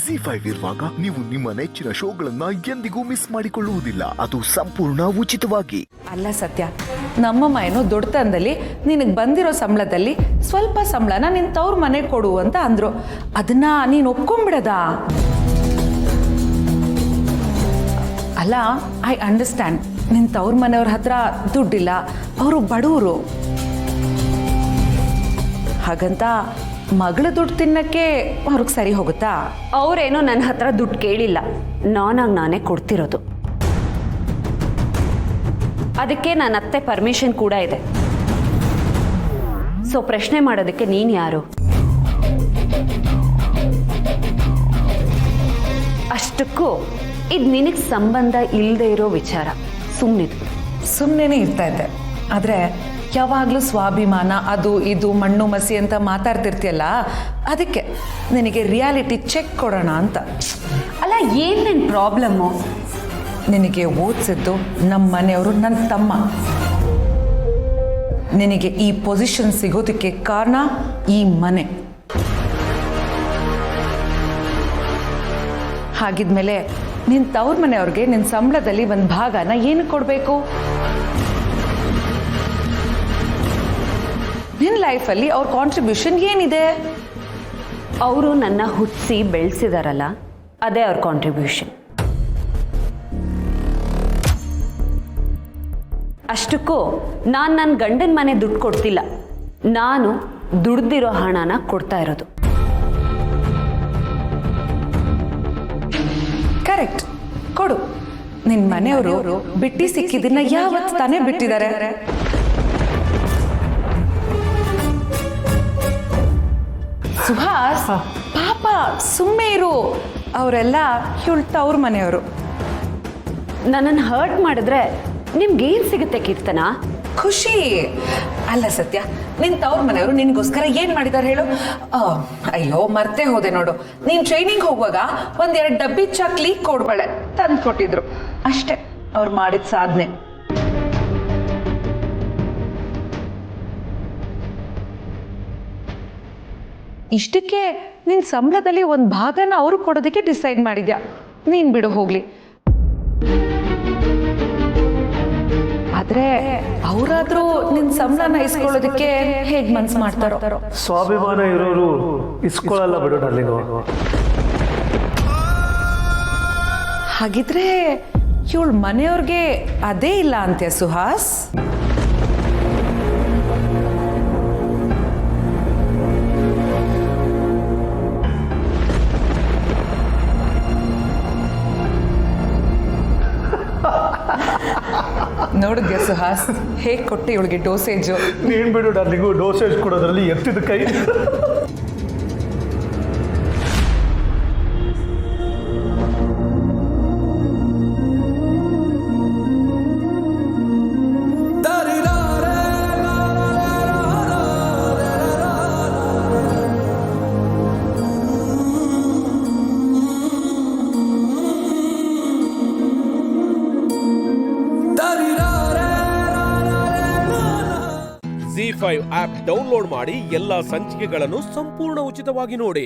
ಜಿ5 ಇರುವಾಗ ನೀವು ನಿಮ್ಮ ನೆಚ್ಚಿನ ಶೋಗಳನ್ನ ಎಂದಿಗೂ ಮಿಸ್ ಮಾಡಿಕೊಳ್ಳುವುದಿಲ್ಲ. ಅದು ಸಂಪೂರ್ಣ ಉಚಿತವಾಗಿ. ಅಲ್ಲ ಸತ್ಯ, ನಮ್ಮಮ್ಮ ಏನೋ ದೊಡ್ಡತನದಲ್ಲಿ ನಿನಗೆ ಬಂದಿರೋ ಸಂಬಳದಲ್ಲಿ ಸ್ವಲ್ಪ ಸಂಬಳನ ನಿನ್ನ ತವ್ರ ಮನೆಗೆ ಕೊಡು ಅಂತ ಅಂದರು. ಅದನ್ನ ನೀನು ಒಪ್ಕೊಂಡ್ಬಿಡದ? ಅಲ್ಲ, ಐ ಅಂಡರ್ಸ್ಟ್ಯಾಂಡ್, ನಿನ್ನ ತವ್ರ ಮನೆಯವ್ರ ಹತ್ರ ದುಡ್ಡಿಲ್ಲ, ಅವರು ಬಡವರು. ಹಾಗಂತ ಮಗಳ ದುಡ್ಡು ತಿನ್ನಕ್ಕೆ ಅವ್ರಿಗೆ ಸರಿ ಹೋಗುತ್ತಾ? ಅವರೇನೋ ನನ್ನ ಹತ್ರ ದುಡ್ಡು ಕೇಳಿಲ್ಲ, ನಾನೇ ಕೊಡ್ತಿರೋದು. ಅದಕ್ಕೆ ನನ್ನ ಅತ್ತೆ ಪರ್ಮಿಷನ್ ಕೂಡ ಇದೆ. ಸೊ ಪ್ರಶ್ನೆ ಮಾಡೋದಕ್ಕೆ ನೀನು ಯಾರು? ಅಷ್ಟಕ್ಕೂ ಇದು ನಿನಗೆ ಸಂಬಂಧ ಇಲ್ಲದೆ ಇರೋ ವಿಚಾರ. ಸುಮ್ಮನೆ ಇರ್ತಾ ಇದ್ದೆ, ಆದರೆ ಯಾವಾಗಲೂ ಸ್ವಾಭಿಮಾನ ಅದು ಇದು ಮಣ್ಣು ಮಸಿ ಅಂತ ಮಾತಾಡ್ತಿರ್ತೀಯಲ್ಲ, ಅದಕ್ಕೆ ನಿನಗೆ ರಿಯಾಲಿಟಿ ಚೆಕ್ ಕೊಡೋಣ ಅಂತ. ಅಲ್ಲ, ಏನೇನು ಪ್ರಾಬ್ಲಮ್ಮು? ನಿನಗೆ ಓದಿಸಿದ್ದು ನಮ್ಮ ಮನೆಯವರು, ನನ್ನ ತಮ್ಮ. ನಿನಗೆ ಈ ಪೊಸಿಷನ್ ಸಿಗೋದಕ್ಕೆ ಕಾರಣ ಈ ಮನೆ. ಹಾಗಿದ್ಮೇಲೆ ನಿನ್ನ ತವ್ರ ಮನೆಯವ್ರಿಗೆ ನಿನ್ನ ಸಂಬಳದಲ್ಲಿ ಒಂದು ಭಾಗನ ಏನು ಕೊಡಬೇಕು? ನಿನ್ನ ಲೈಫಲ್ಲಿ ಅವ್ರ ಕಾಂಟ್ರಿಬ್ಯೂಷನ್ ಏನಿದೆ? ಅವರು ನನ್ನ ಹುಟ್ಟಿಸಿ ಬೆಳೆಸಿದಾರಲ್ಲ, ಅದೇ ಅವ್ರ ಕಾಂಟ್ರಿಬ್ಯೂಷನ್. ಅಷ್ಟಕ್ಕೂ ನಾನು ನನ್ನ ಗಂಡನ ಮನೆ ದುಡ್ಡು ಕೊಡ್ತಿಲ್ಲ, ನಾನು ದುಡ್ದಿರೋ ಹಣನ ಕೊಡ್ತಾ ಇರೋದು. ಕರೆಕ್ಟ್, ಕೊಡು. ನಿನ್ನ ಮನೆಯವರು ಬಿಟ್ಟಿ ಸಿಕ್ಕಿದ್ದನ್ನ ಯಾವತ್ತು ತಾನೇ ಬಿಟ್ಟಿದ್ದಾರೆ? ಸುಹಾಸ್, ಪಾಪ ಸುಮ್ಮನೆ ಇರು. ಅವರೆಲ್ಲ ತವ್ರ ಮನೆಯವರು. ನನ್ನನ್ನು ಹರ್ಟ್ ಮಾಡಿದ್ರೆ ನಿಮ್ಗೇನು ಸಿಗುತ್ತೆ ಕೀರ್ತನ? ಖುಷಿ. ಅಲ್ಲ ಸತ್ಯ, ನಿನ್ನ ತವ್ರ ಮನೆಯವರು ನಿನಗೋಸ್ಕರ ಏನು ಮಾಡಿದ್ದಾರೆ ಹೇಳು? ಅಯ್ಯೋ, ಮರ್ತೇ ಹೋದೆ ನೋಡು. ನೀನು ಟ್ರೈನಿಂಗ್ ಹೋಗುವಾಗ 1-2 ಡಬ್ಬಿ ಚಕ್ಲಿ ಕೋಡ್ಬಳೆ ತಂದು ಕೊಟ್ಟಿದ್ರು. ಅಷ್ಟೇ ಅವ್ರು ಮಾಡಿದ ಸಾಧನೆ. ಇಷ್ಟಕ್ಕೆ ನಿನ್ನ ಸಂಬಳದಲ್ಲಿ ಒಂದು ಭಾಗನ ಅವರು ಕೊಡೋದಕ್ಕೆ ಡಿಸೈಡ್ ಮಾಡಿದ್ಯಾ. ನೀನು ಬಿಡು ಹೋಗ್ಲಿ. ಆದ್ರೆ ಅವರಾದ್ರೂ ನಿನ್ನ ಸಂಬಳನ ಇಸ್ಕೊಳ್ಳೋದಕ್ಕೆ ಹೇಗೆ ಮನ್ಸು ಮಾಡ್ತಾರೋ? ಸ್ವಾಭಿಮಾನ ಇರೋರು ಇಸ್ಕೊಳ್ಳಲ್ಲ ಬಿಡು ಡಾರ್ಲಿಂಗು. ಹಾಗಿದ್ರೆ ಇವಳ ಮನೆಯವ್ರಿಗೆ ಅದೇ ಇಲ್ಲ ಅಂತ್ಯ ಸುಹಾಸ್? ನೋಡಿದ್ಯಾ ಸುಹಾಸ್, ಹೇಗೆ ಕೊಟ್ಟು ಇವಳಿಗೆ ಡೋಸೇಜು? ನೀನ್ ಬಿಡು ಡಾರ್ಲಿಂಗು, ಡೋಸೇಜ್ ಕೊಡೋದ್ರಲ್ಲಿ ಎತ್ತಿದ ಕೈ. ಜಿ5 ಆಪ್ ಡೌನ್ಲೋಡ್ ಮಾಡಿ ಎಲ್ಲಾ ಸಂಚಿಕೆಗಳನ್ನು ಸಂಪೂರ್ಣ ಉಚಿತವಾಗಿ ನೋಡಿ.